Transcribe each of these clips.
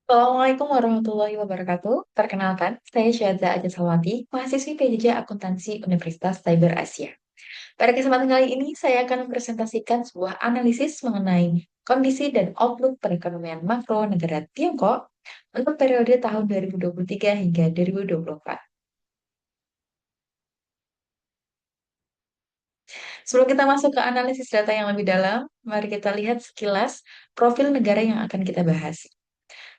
Assalamualaikum warahmatullahi wabarakatuh. Perkenalkan, saya Syadza Aja Salwati, mahasiswi PJJ Akuntansi Universitas Cyber Asia. Pada kesempatan kali ini, saya akan mempresentasikan sebuah analisis mengenai kondisi dan outlook perekonomian makro negara Tiongkok untuk periode tahun 2023 hingga 2024. Sebelum kita masuk ke analisis data yang lebih dalam, mari kita lihat sekilas profil negara yang akan kita bahas.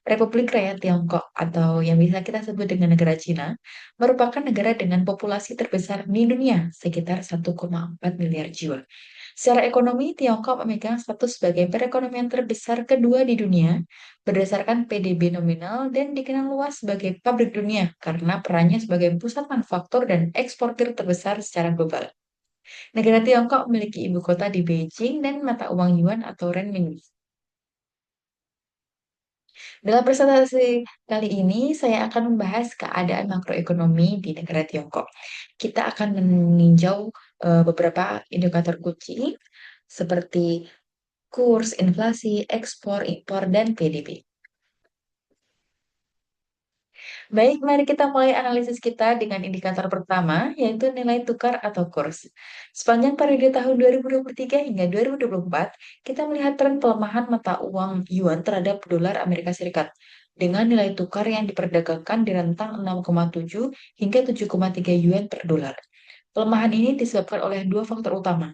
Republik Rakyat Tiongkok atau yang bisa kita sebut dengan negara Cina merupakan negara dengan populasi terbesar di dunia, sekitar 1,4 miliar jiwa. Secara ekonomi, Tiongkok memegang status sebagai perekonomian terbesar kedua di dunia berdasarkan PDB nominal dan dikenal luas sebagai pabrik dunia karena perannya sebagai pusat manufaktur dan eksportir terbesar secara global. Negara Tiongkok memiliki ibu kota di Beijing dan mata uang yuan atau renminbi. Dalam presentasi kali ini, saya akan membahas keadaan makroekonomi di negara Tiongkok. Kita akan meninjau beberapa indikator kunci seperti kurs, inflasi, ekspor, impor, dan PDB. Baik, mari kita mulai analisis kita dengan indikator pertama, yaitu nilai tukar atau kurs. Sepanjang periode tahun 2023 hingga 2024, kita melihat tren pelemahan mata uang yuan terhadap dolar Amerika Serikat dengan nilai tukar yang diperdagangkan di rentang 6,7 hingga 7,3 yuan per dolar. Pelemahan ini disebabkan oleh dua faktor utama.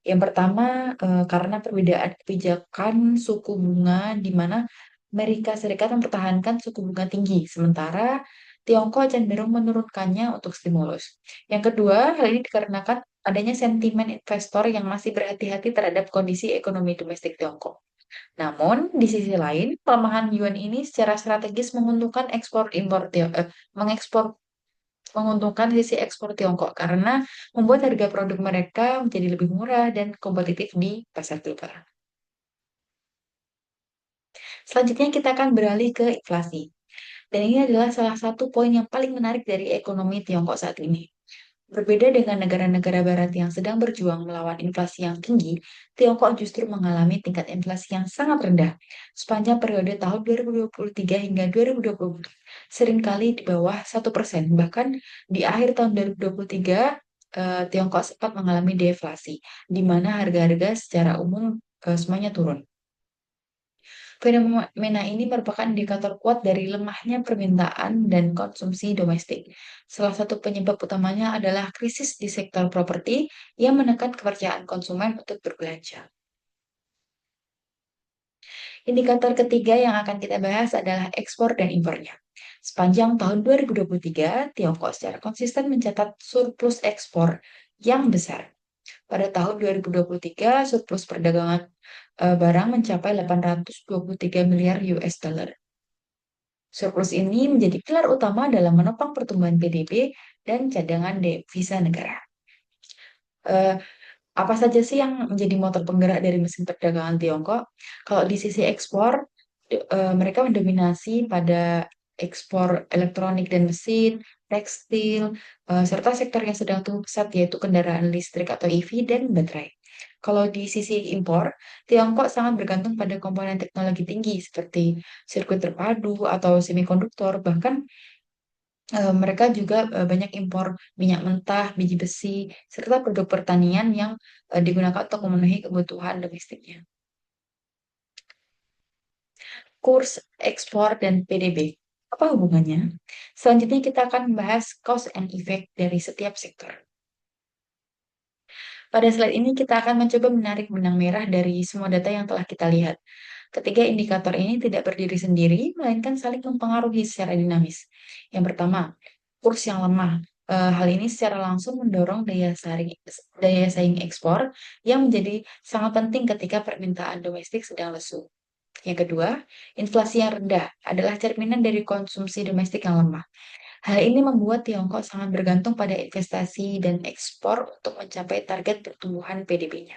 Yang pertama, karena perbedaan kebijakan suku bunga di mana Amerika Serikat mempertahankan suku bunga tinggi, sementara Tiongkok cenderung menurunkannya untuk stimulus. Yang kedua, hal ini dikarenakan adanya sentimen investor yang masih berhati-hati terhadap kondisi ekonomi domestik Tiongkok. Namun, di sisi lain, pelemahan yuan ini secara strategis mengekspor menguntungkan sisi ekspor Tiongkok karena membuat harga produk mereka menjadi lebih murah dan kompetitif di pasar global. Selanjutnya kita akan beralih ke inflasi. Dan ini adalah salah satu poin yang paling menarik dari ekonomi Tiongkok saat ini. Berbeda dengan negara-negara barat yang sedang berjuang melawan inflasi yang tinggi, Tiongkok justru mengalami tingkat inflasi yang sangat rendah sepanjang periode tahun 2023 hingga 2024, seringkali di bawah 1%. Bahkan di akhir tahun 2023, Tiongkok sempat mengalami deflasi, di mana harga-harga secara umum semuanya turun. Fenomena ini merupakan indikator kuat dari lemahnya permintaan dan konsumsi domestik. Salah satu penyebab utamanya adalah krisis di sektor properti yang menekan kepercayaan konsumen untuk berbelanja. Indikator ketiga yang akan kita bahas adalah ekspor dan impornya. Sepanjang tahun 2023, Tiongkok secara konsisten mencatat surplus ekspor yang besar. Pada tahun 2023, surplus perdagangan barang mencapai 823 miliar US dollar. Surplus ini menjadi pilar utama dalam menopang pertumbuhan PDB dan cadangan devisa negara. Eh, apa saja sih yang menjadi motor penggerak dari mesin perdagangan Tiongkok? Kalau di sisi ekspor, mereka mendominasi pada ekspor elektronik dan mesin, tekstil, serta sektor yang sedang tumbuh pesat yaitu kendaraan listrik atau EV dan baterai. Kalau di sisi impor, Tiongkok sangat bergantung pada komponen teknologi tinggi seperti sirkuit terpadu atau semikonduktor, bahkan mereka juga banyak impor minyak mentah, biji besi, serta produk pertanian yang digunakan untuk memenuhi kebutuhan domestiknya. Kurs, ekspor, dan PDB. Apa hubungannya? Selanjutnya kita akan membahas cause and effect dari setiap sektor. Pada slide ini kita akan mencoba menarik benang merah dari semua data yang telah kita lihat. Ketiga indikator ini tidak berdiri sendiri, melainkan saling mempengaruhi secara dinamis. Yang pertama, kurs yang lemah. Hal ini secara langsung mendorong daya saing ekspor yang menjadi sangat penting ketika permintaan domestik sedang lesu. Yang kedua, inflasi yang rendah adalah cerminan dari konsumsi domestik yang lemah. Hal ini membuat Tiongkok sangat bergantung pada investasi dan ekspor untuk mencapai target pertumbuhan PDB-nya.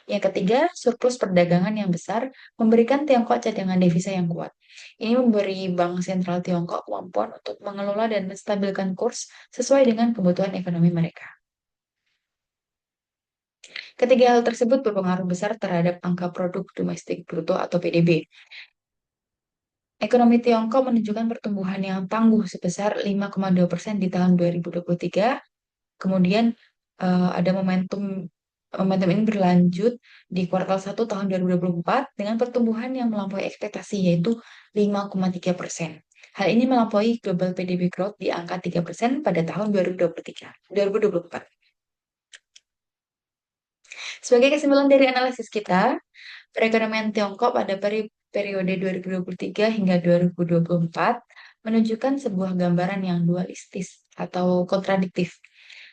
Yang ketiga, surplus perdagangan yang besar memberikan Tiongkok cadangan devisa yang kuat. Ini memberi Bank Sentral Tiongkok kemampuan untuk mengelola dan menstabilkan kurs sesuai dengan kebutuhan ekonomi mereka. Ketiga hal tersebut berpengaruh besar terhadap angka produk domestik bruto atau PDB. Ekonomi Tiongkok menunjukkan pertumbuhan yang tangguh sebesar 5,2% di tahun 2023. Kemudian ada momentum momentum ini berlanjut di kuartal 1 tahun 2024 dengan pertumbuhan yang melampaui ekspektasi yaitu 5,3%. Hal ini melampaui global PDB growth di angka 3% pada tahun 2023, 2024. Sebagai kesimpulan dari analisis kita, perekonomian Tiongkok pada periode 2023 hingga 2024 menunjukkan sebuah gambaran yang dualistis atau kontradiktif.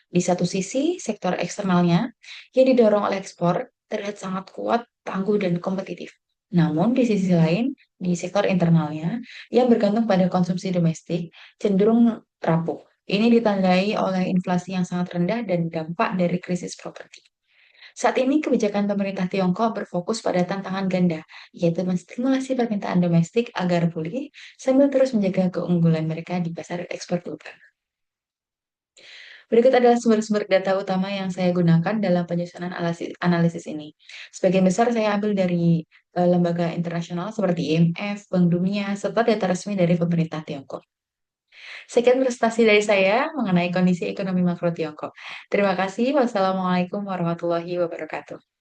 Di satu sisi, sektor eksternalnya yang didorong oleh ekspor terlihat sangat kuat, tangguh, dan kompetitif. Namun, di sisi lain, di sektor internalnya yang bergantung pada konsumsi domestik cenderung rapuh. Ini ditandai oleh inflasi yang sangat rendah dan dampak dari krisis properti. Saat ini, kebijakan pemerintah Tiongkok berfokus pada tantangan ganda, yaitu menstimulasi permintaan domestik agar pulih, sambil terus menjaga keunggulan mereka di pasar ekspor global. Berikut adalah sumber-sumber data utama yang saya gunakan dalam penyusunan analisis ini. Sebagian besar saya ambil dari lembaga internasional seperti IMF, Bank Dunia, serta data resmi dari pemerintah Tiongkok. Sekian presentasi dari saya mengenai kondisi ekonomi makro Tiongkok. Terima kasih. Wassalamualaikum warahmatullahi wabarakatuh.